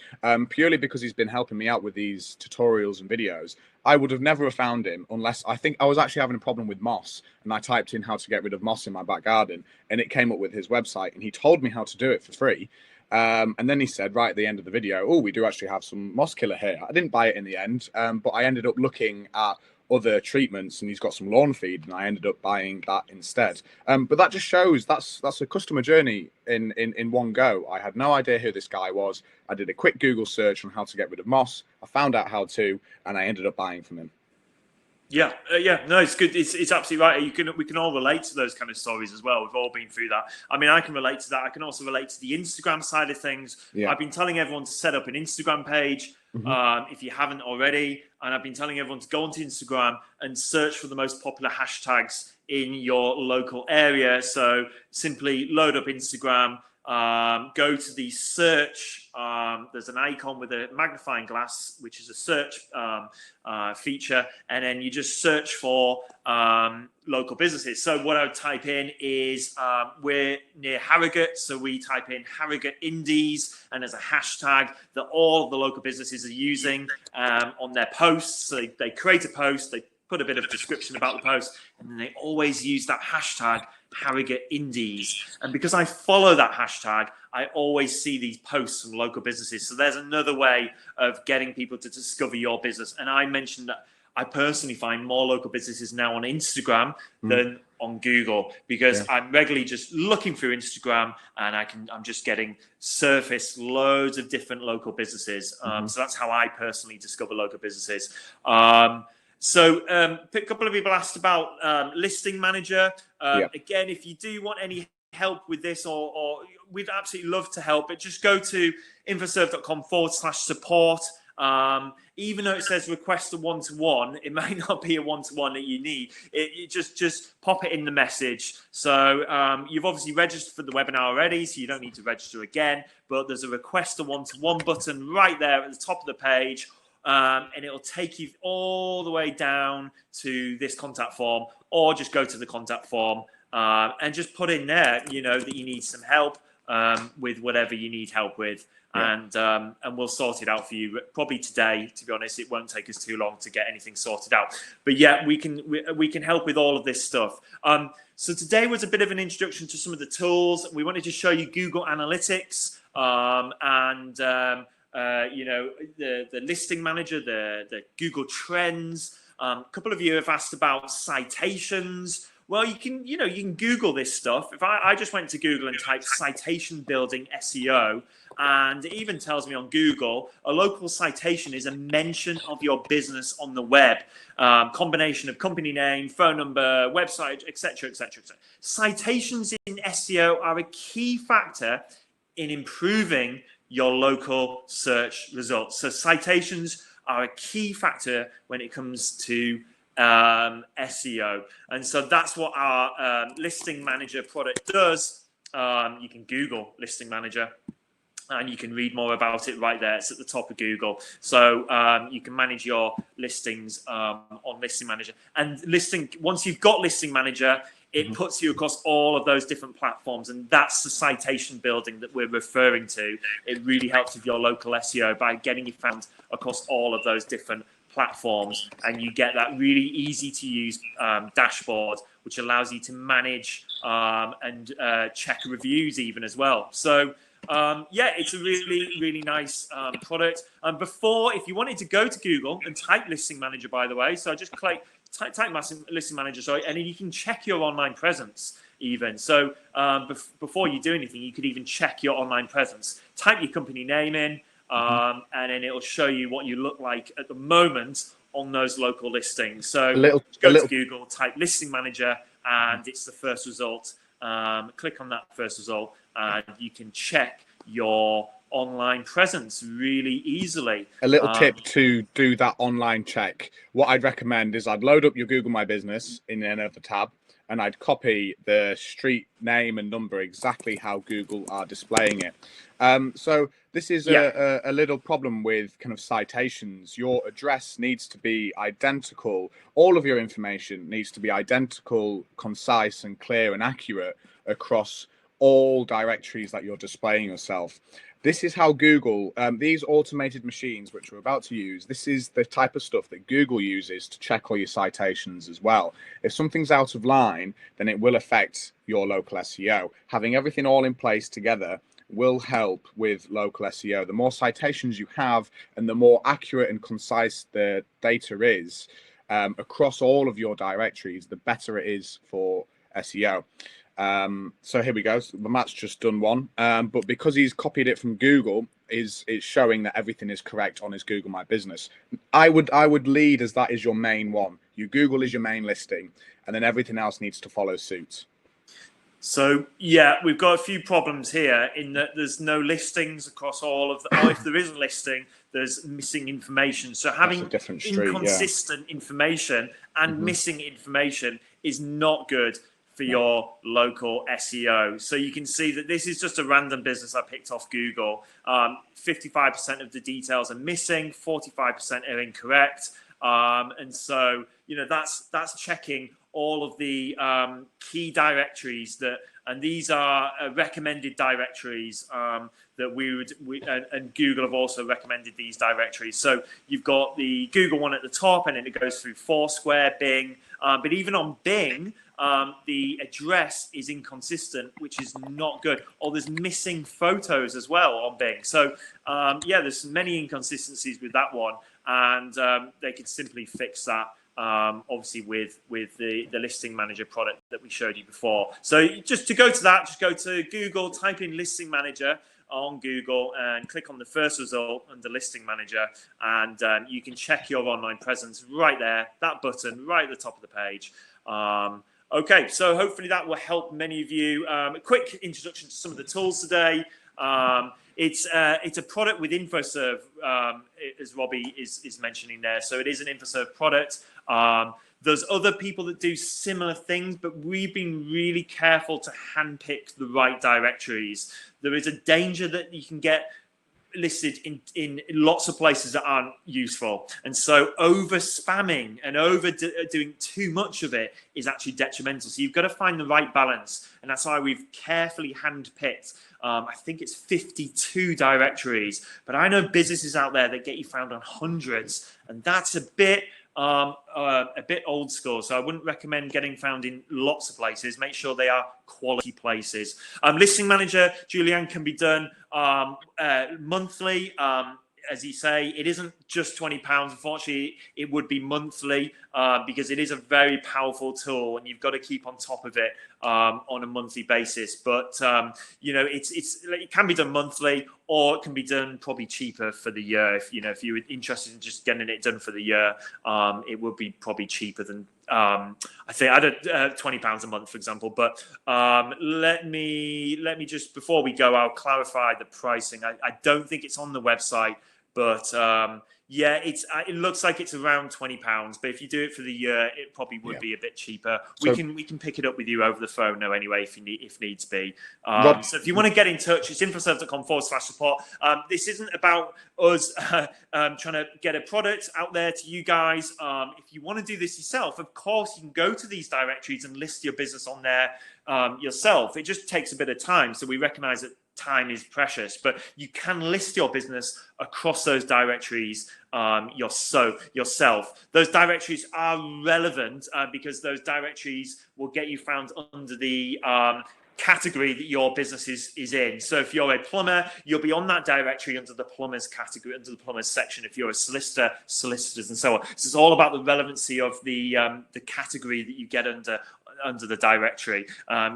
purely because he's been helping me out with these tutorials and videos. I would have never found him unless I think I was actually having a problem with moss, and I typed in how to get rid of moss in my back garden, and it came up with his website, and he told me how to do it for free. And then he said right at the end of the video, oh, we do actually have some moss killer here. I didn't buy it in the end, but I ended up looking at other treatments, and he's got some lawn feed, and I ended up buying that instead. But that just shows that's a customer journey in one go. I had no idea who this guy was. I did a quick Google search on how to get rid of moss. I found out how to, and I ended up buying from him. Yeah, no, it's good. It's absolutely right. We can all relate to those kind of stories as well. We've all been through that. I mean, I can relate to that. I can also relate to the Instagram side of things. Yeah. I've been telling everyone to set up an Instagram page if you haven't already, and I've been telling everyone to go onto Instagram and search for the most popular hashtags in your local area. So simply load up Instagram. Go to the search. There's an icon with a magnifying glass, which is a search feature, and then you just search for local businesses. So what I would type in is we're near Harrogate, so we type in Harrogate Indies, and there's a hashtag that all the local businesses are using on their posts. So they create a post, they put a bit of description about the post, and then they always use that hashtag Harrogate Indies. And because I follow that hashtag, I always see these posts from local businesses. So there's another way of getting people to discover your business. And I mentioned that I personally find more local businesses now on Instagram than on Google, because I'm regularly just looking through Instagram, and I'm just getting surfaced loads of different local businesses. So that's how I personally discover local businesses. So a couple of people asked about Listing Manager. Again, if you do want any help with this, or we'd absolutely love to help, but just go to infoserve.com/support. Even though it says request a one-to-one, it may not be a one-to-one that you need. You just pop it in the message. So you've obviously registered for the webinar already, so you don't need to register again. But there's a request a one-to-one button right there at the top of the page. And it'll take you all the way down to this contact form, or just go to the contact form and just put in there, that you need some help with whatever you need help with, and we'll sort it out for you. Probably today, to be honest, it won't take us too long to get anything sorted out. But yeah, we can help with all of this stuff. So today was a bit of an introduction to some of the tools. We wanted to show you Google Analytics and the Listing Manager, the Google Trends. A couple of you have asked about citations. Well, you can Google this stuff. If I just went to Google and typed citation building SEO, and it even tells me on Google, a local citation is a mention of your business on the web, combination of company name, phone number, website, etc., etc., etc. Citations in SEO are a key factor in improving your local search results. So citations are a key factor when it comes to SEO. And so that's what our Listing Manager product does. You can Google Listing Manager, and you can read more about it right there. It's at the top of Google. So you can manage your listings on Listing Manager. And once you've got Listing Manager, it puts you across all of those different platforms, and that's the citation building that we're referring to. It really helps with your local SEO by getting you found across all of those different platforms, and you get that really easy to use dashboard, which allows you to manage and check reviews even as well. So yeah, it's a really nice product. Before, if you wanted to go to Google and type Listing Manager, by the way, so just type Listing Manager, sorry, and then you can check your online presence even. So before you do anything, you could even check your online presence. Type your company name in, and then it'll show you what you look like at the moment on those local listings. So go to Google, type Listing Manager, and it's the first result. Click on that first result, and you can check your online presence really easily. A little tip to do that online check. What I'd recommend is I'd load up your Google My Business in another tab, and I'd copy the street name and number exactly how Google are displaying it. So this is a little problem with kind of citations. Your address needs to be identical. All of your information needs to be identical, concise and clear and accurate across all directories that you're displaying yourself. This is how Google, these automated machines, which we're about to use, this is the type of stuff that Google uses to check all your citations as well. If something's out of line, then it will affect your local SEO. Having everything all in place together will help with local SEO. The more citations you have and the more accurate and concise the data is across all of your directories, the better it is for SEO. So here we go. So Matt's just done one, but because he's copied it from Google, it's showing that everything is correct on his Google My Business. I would lead as that is your main one. Your Google is your main listing, and then everything else needs to follow suit. So yeah, we've got a few problems here in that there's no listings across all of the, or if there is a listing, there's missing information. So having inconsistent information and missing information is not good for your local SEO. So you can see that this is just a random business I picked off Google. 55% of the details are missing, 45% are incorrect. And so, you know, that's checking all of the key directories and these are recommended directories that and Google have also recommended these directories. So you've got the Google one at the top, and then it goes through Foursquare, Bing, but even on Bing, the address is inconsistent, which is not good. Or there's missing photos as well on Bing. So yeah, there's many inconsistencies with that one, and they could simply fix that. Obviously with the listing manager product that we showed you before. So just to go to that, just go to Google, type in listing manager on Google and click on the first result under listing manager, and you can check your online presence right there, that button right at the top of the page. Okay, so hopefully that will help many of you. A quick introduction to some of the tools today. It's a product with InfoServe, as Robbie is mentioning there. So it is an InfoServe product. There's other people that do similar things, but we've been really careful to handpick the right directories. There is a danger that you can get listed in lots of places that aren't useful, and so over spamming and over doing too much of it is actually detrimental. So you've got to find the right balance, and that's why we've carefully handpicked I think it's 52 directories, but I know businesses out there that get you found on hundreds, and that's a bit old school. So I wouldn't recommend getting found in lots of places. Make sure they are quality places. Listing Manager, Julian, can be done monthly. As you say, it isn't just £20. Unfortunately, it would be monthly because it is a very powerful tool, and you've got to keep on top of it on a monthly basis. But you know, it can be done monthly, or it can be done probably cheaper for the year. If you were interested in just getting it done for the year, it would be probably cheaper than I think I don't £20 a month, for example. But let me just, before we go, I'll clarify the pricing. I don't think it's on the website. But yeah, it looks like it's around £20. But if you do it for the year, it probably would be a bit cheaper. So we can pick it up with you over the phone now anyway, if needs be. So if you want to get in touch, it's infoserve.com/support. This isn't about us trying to get a product out there to you guys. If you want to do this yourself, of course, you can go to these directories and list your business on there yourself. It just takes a bit of time. So we recognize that time is precious, but you can list your business across those directories yourself. Those directories are relevant because those directories will get you found under the category that your business is in. So if you're a plumber, you'll be on that directory under the plumbers category, under the plumbers section. If you're a solicitor, solicitors, and so on. So it's all about the relevancy of the category that you get under the directory.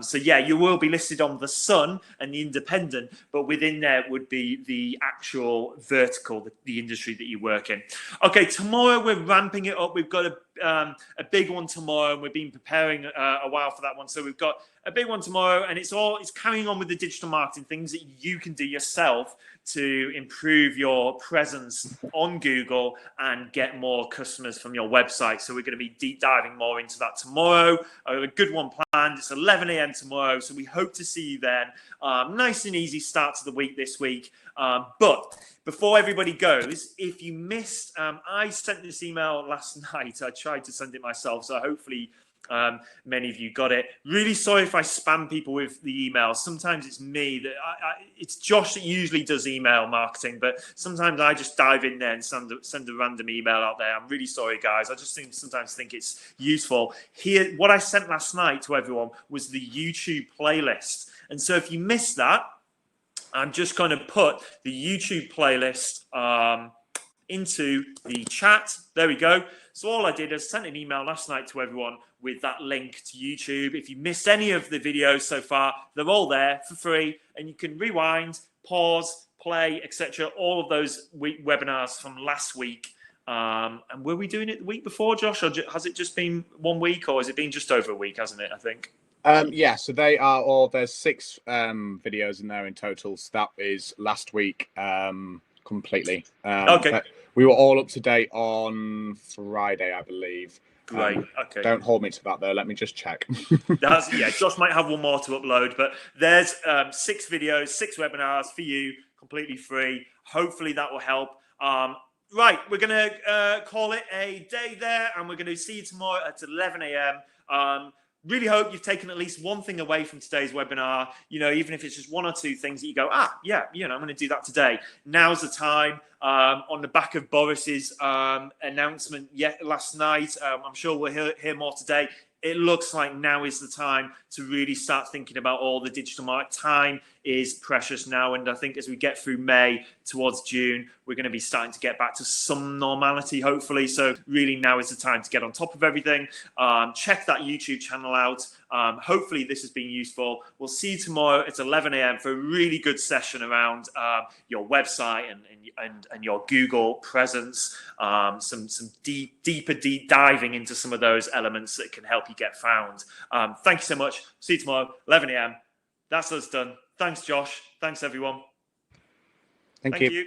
So yeah, you will be listed on the Sun and the Independent, but within there would be the actual vertical, the industry that you work in. Okay, tomorrow we're ramping it up. We've got a big one tomorrow, and we've been preparing a while for that one. So we've got a big one tomorrow, and it's carrying on with the digital marketing, things that you can do yourself to improve your presence on Google and get more customers from your website. So we're going to be deep diving more into that tomorrow. A good one planned. It's 11 a.m. tomorrow, so we hope to see you then. Nice and easy start to the week this week. But before everybody goes, if you missed, I sent this email last night. I tried to send it myself, so hopefully many of you got it. Really sorry if I spam people with the emails. Sometimes it's me that it's Josh that usually does email marketing, but sometimes I just dive in there and send a random email out there. I'm really sorry, guys. I just sometimes think it's useful. Here, what I sent last night to everyone was the YouTube playlist. And so if you missed that, I'm just going to put the YouTube playlist into the chat. There we go. So all I did is sent an email last night to everyone with that link to YouTube. If you missed any of the videos so far, they're all there for free, and you can rewind, pause, play, etc. All of those webinars from last week. And were we doing it the week before, Josh, or has it just been 1 week, or has it been just over a week, hasn't it, I think? Yeah, so they are all, there's 6 videos in there in total. So that is last week completely. Okay. We were all up to date on Friday, I believe. Right. Okay. Don't hold me to that though. Let me just check. Yeah, Josh might have one more to upload, but there's 6 videos, 6 webinars for you, completely free. Hopefully that will help. Right, we're going to call it a day there, and we're going to see you tomorrow at 11 a.m. Really hope you've taken at least one thing away from today's webinar, even if it's just 1 or 2 things that you go, yeah, I'm going to do that today. Now's the time. On the back of Boris's announcement last night, I'm sure we'll hear more today. It looks like now is the time to really start thinking about all the digital market. Time is precious now, and I think as we get through May towards June, we're going to be starting to get back to some normality, hopefully. So really now is the time to get on top of everything. Check that YouTube channel out. Hopefully this has been useful. We'll see you tomorrow at 11 a.m. for a really good session around your website and your Google presence. Some deeper diving into some of those elements that can help you get found. Thank you so much. See you tomorrow, 11 a.m. That's us done. Thanks, Josh. Thanks, everyone. Thank you.